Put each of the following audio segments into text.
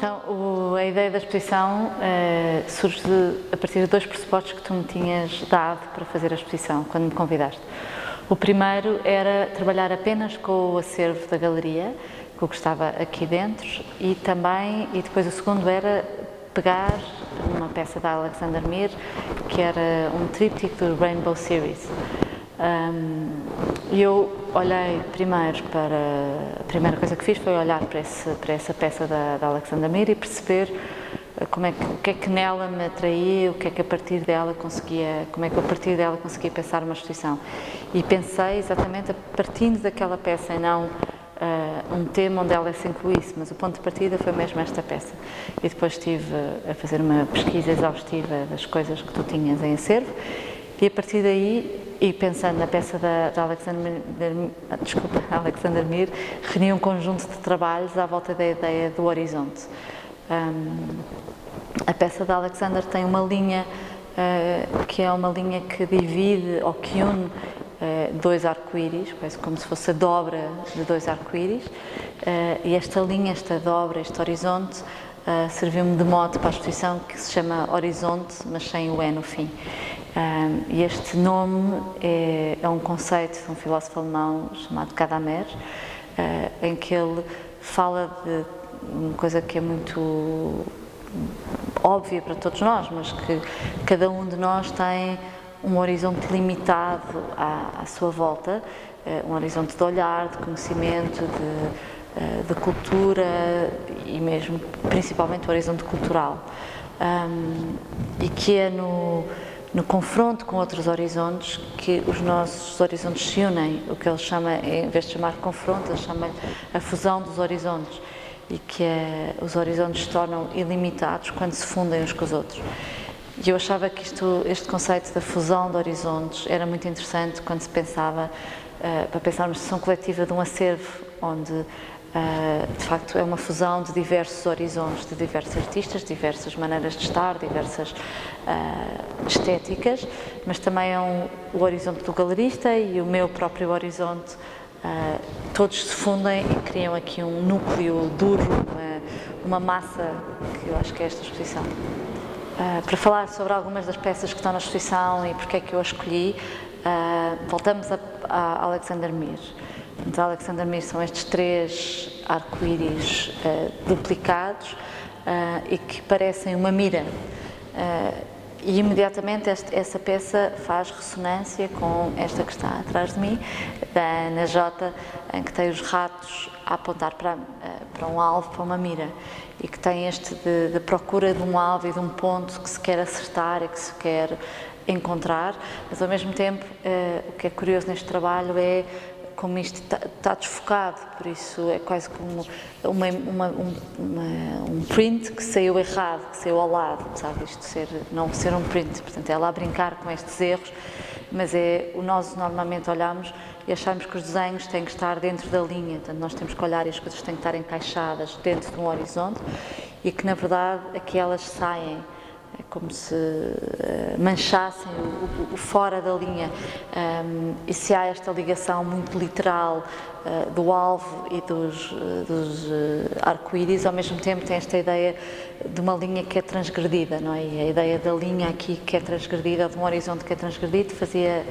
Então, a ideia da exposição surge a partir de dois pressupostos que tu me tinhas dado para fazer a exposição, quando me convidaste. O primeiro era trabalhar apenas com o acervo da galeria, com o que estava aqui dentro, e depois o segundo era pegar uma peça da Alexander Mir, que era um tríptico do Rainbow Series. E eu olhei primeiro a primeira coisa que fiz foi olhar para essa peça da Alexander Mir e perceber o que é que nela me atraía, o que é que a partir dela como é que eu a partir dela conseguia pensar uma exposição. E pensei exatamente partindo daquela peça e não um tema onde ela se incluísse, mas o ponto de partida foi mesmo esta peça. E depois estive a fazer uma pesquisa exaustiva das coisas que tu tinhas em acervo e a partir daí, e pensando na peça da Alexander Mir, reuni um conjunto de trabalhos à volta da ideia do horizonte. A peça da Alexander tem uma linha que é uma linha que divide ou que une dois arco-íris, parece como se fosse a dobra de dois arco-íris, e esta linha, esta dobra, este horizonte, serviu-me de mote para a exposição que se chama Horizonte, mas sem o E no fim. E este nome é um conceito de um filósofo alemão chamado Gadamer, em que ele fala de uma coisa que é muito óbvia para todos nós, mas que cada um de nós tem um horizonte limitado à sua volta, um horizonte de olhar, de conhecimento, de cultura e mesmo, principalmente, o horizonte cultural. E que é no confronto com outros horizontes que os nossos horizontes se unem, o que ele chama, em vez de chamar confronto, ele chama a fusão dos horizontes, e que os horizontes se tornam ilimitados quando se fundem uns com os outros. E eu achava que este conceito da fusão de horizontes era muito interessante quando se pensava, para pensarmos na sessão coletiva de um acervo, onde de facto é uma fusão de diversos horizontes, de diversos artistas, diversas maneiras de estar, diversas estéticas, mas também é o horizonte do galerista e o meu próprio horizonte, todos se fundem e criam aqui um núcleo duro, uma massa que eu acho que é esta exposição. Para falar sobre algumas das peças que estão na exposição e porque é que eu a escolhi, voltamos a Alexander Mir. Então, Alexander Mir são estes três arco-íris duplicados e que parecem uma mira. E imediatamente essa peça faz ressonância com esta que está atrás de mim, da Ana J, em que tem os ratos a apontar para um alvo, para uma mira, e que tem de procura de um alvo e de um ponto que se quer acertar e que se quer encontrar, mas ao mesmo tempo o que é curioso neste trabalho é como isto está desfocado, por isso é quase como um print que saiu errado, que saiu ao lado, sabe, isto não ser um print, portanto é ela a brincar com estes erros, mas nós normalmente olhamos e achamos que os desenhos têm que estar dentro da linha, portanto nós temos que olhar e as coisas têm que estar encaixadas dentro de um horizonte e que na verdade aqui elas saem, é como se manchassem o fora da linha, e se há esta ligação muito literal do alvo e dos arco-íris, ao mesmo tempo tem esta ideia de uma linha que é transgredida, não é? E a ideia da linha aqui que é transgredida, de um horizonte que é transgredido, fazia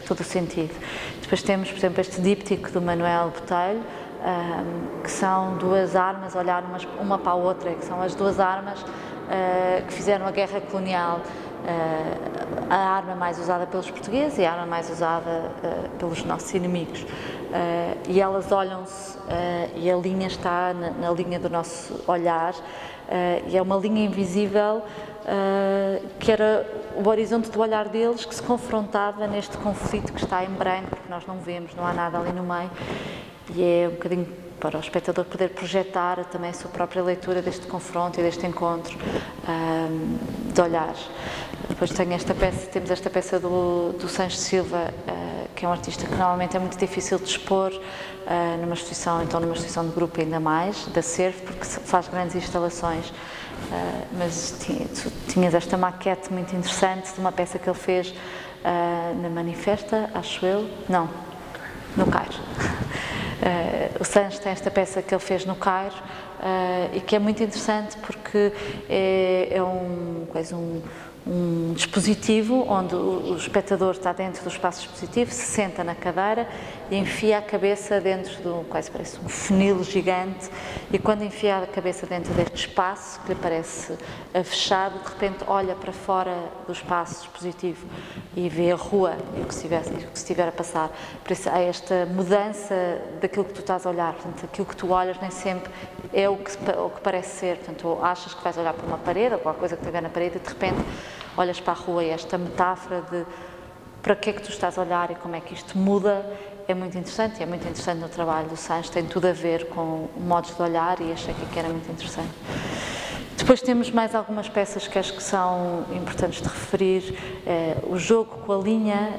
todo o sentido. Depois temos, por exemplo, este díptico do Manuel Botelho, que são duas armas, olhar uma para a outra, que são as duas armas que fizeram a guerra colonial, a arma mais usada pelos portugueses e a arma mais usada pelos nossos inimigos. E elas olham-se e a linha está na linha do nosso olhar, e é uma linha invisível que era o horizonte do olhar deles que se confrontava neste conflito que está em branco, porque nós não vemos, não há nada ali no meio, e é um bocadinho para o espectador poder projetar também a sua própria leitura deste confronto e deste encontro de olhares. Depois temos esta peça do Sancho Silva, que é um artista que normalmente é muito difícil de expor numa exposição, então numa exposição de grupo ainda mais, de acervo, porque faz grandes instalações, mas tinhas esta maquete muito interessante de uma peça que ele fez na Manifesta, acho eu, não, no Cairo. O Sancho tem esta peça que ele fez no Cairo, e que é muito interessante porque é quase um dispositivo onde o espectador está dentro do espaço expositivo, se senta na cadeira e enfia a cabeça dentro de quase parece um funil gigante, e quando enfia a cabeça dentro deste espaço, que lhe parece fechado, de repente olha para fora do espaço expositivo e vê a rua e o que se estiver a passar. Por isso há esta mudança daquilo que tu estás a olhar, portanto, aquilo que tu olhas nem sempre é o que parece ser, portanto, ou achas que vais olhar para uma parede ou qualquer coisa que estiver na parede e de repente olhas para a rua, e esta metáfora de para que é que tu estás a olhar e como é que isto muda é muito interessante, e é muito interessante no trabalho do Sancho, tem tudo a ver com modos de olhar, e achei que era muito interessante. Depois temos mais algumas peças que acho que são importantes de referir. O jogo com a linha,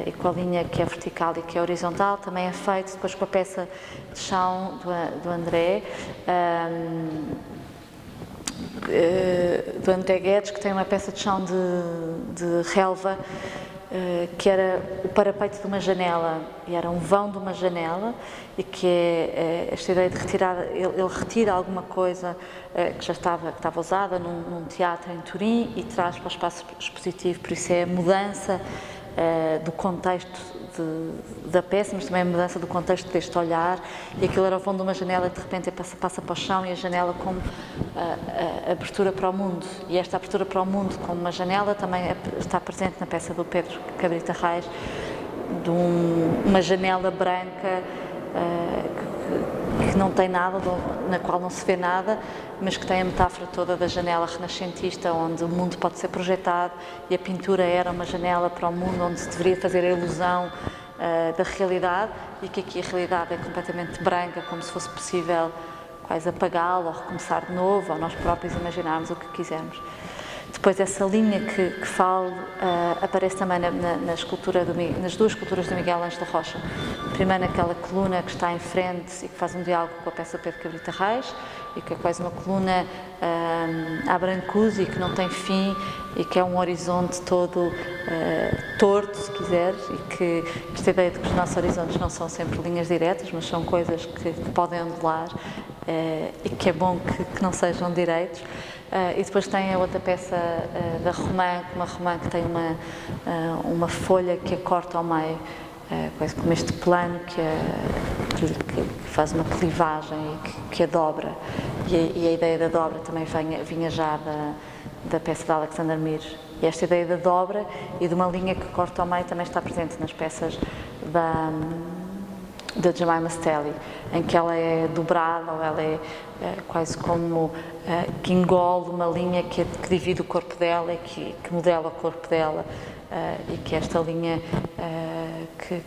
e com a linha que é vertical e que é horizontal, também é feito depois com a peça de chão do André, do André Guedes, que tem uma peça de chão de relva, que era o parapeito de uma janela, e era um vão de uma janela, e que é esta ideia de retirar, ele retira alguma coisa que já estava usada num teatro em Turim e traz para o espaço expositivo, por isso é a mudança do contexto da peça, mas também a mudança do contexto deste olhar, e aquilo era o vão de uma janela que de repente passa para o chão, e a janela como a abertura para o mundo, e esta abertura para o mundo como uma janela também está presente na peça do Pedro Cabrita Reis, de uma janela branca que não tem nada, na qual não se vê nada, mas que tem a metáfora toda da janela renascentista, onde o mundo pode ser projetado, e a pintura era uma janela para o mundo onde se deveria fazer a ilusão da realidade, e que aqui a realidade é completamente branca, como se fosse possível quase apagá-la ou recomeçar de novo, ou nós próprios imaginarmos o que quisermos. Depois essa linha que falo aparece também nas duas esculturas do Miguel Ângelo Rocha. Primeiro naquela coluna que está em frente e que faz um diálogo com a peça do Pedro Cabrita Reis, e que é quase uma coluna à brancuzi, que não tem fim, e que é um horizonte todo torto, se quiseres, e que esta ideia de que os nossos horizontes não são sempre linhas diretas, mas são coisas que podem ondular, e que é bom que não sejam direitos. E depois tem a outra peça da Romã, uma romã que tem uma folha que a corta ao meio, quase como este plano que faz uma clivagem e que a dobra. E a ideia da dobra também vinha já da peça de Alexander Mir. E esta ideia da dobra e de uma linha que corta ao meio também está presente nas peças da Jemima Stelly, em que ela é dobrada, ou ela é quase como que engole uma linha que divide o corpo dela e que modela o corpo dela, e que esta linha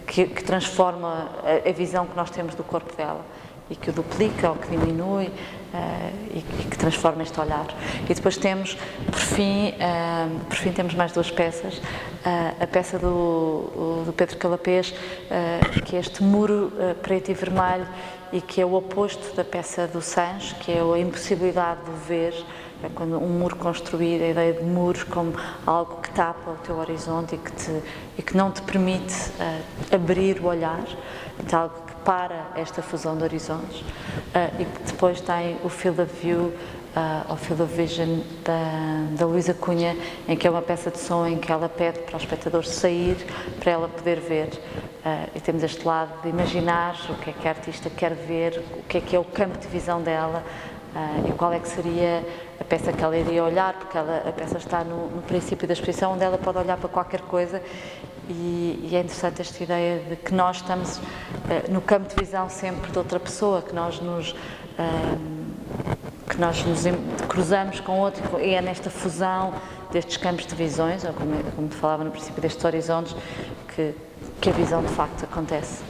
que transforma a visão que nós temos do corpo dela, e que o duplica ou que diminui, e que transforma este olhar. E depois temos, por fim temos mais duas peças. A peça do Pedro Calapés, que é este muro preto e vermelho, e que é o oposto da peça do Sancho, que é a impossibilidade de o ver. É quando um muro construído, a ideia de muros como algo que tapa o teu horizonte e que não te permite abrir o olhar, então algo que para esta fusão de horizontes. E depois tem o Field of View, ou Field of Vision, da Luísa Cunha, em que é uma peça de som em que ela pede para o espectador sair para ela poder ver. E temos este lado de imaginar o que é que a artista quer ver, o que é o campo de visão dela, e qual é que seria a peça que ela iria olhar, porque a peça está no princípio da exposição, onde ela pode olhar para qualquer coisa, e é interessante esta ideia de que nós estamos no campo de visão sempre de outra pessoa, que nós nos cruzamos com outro, e é nesta fusão destes campos de visões, ou como falava no princípio, destes horizontes, que a visão de facto acontece.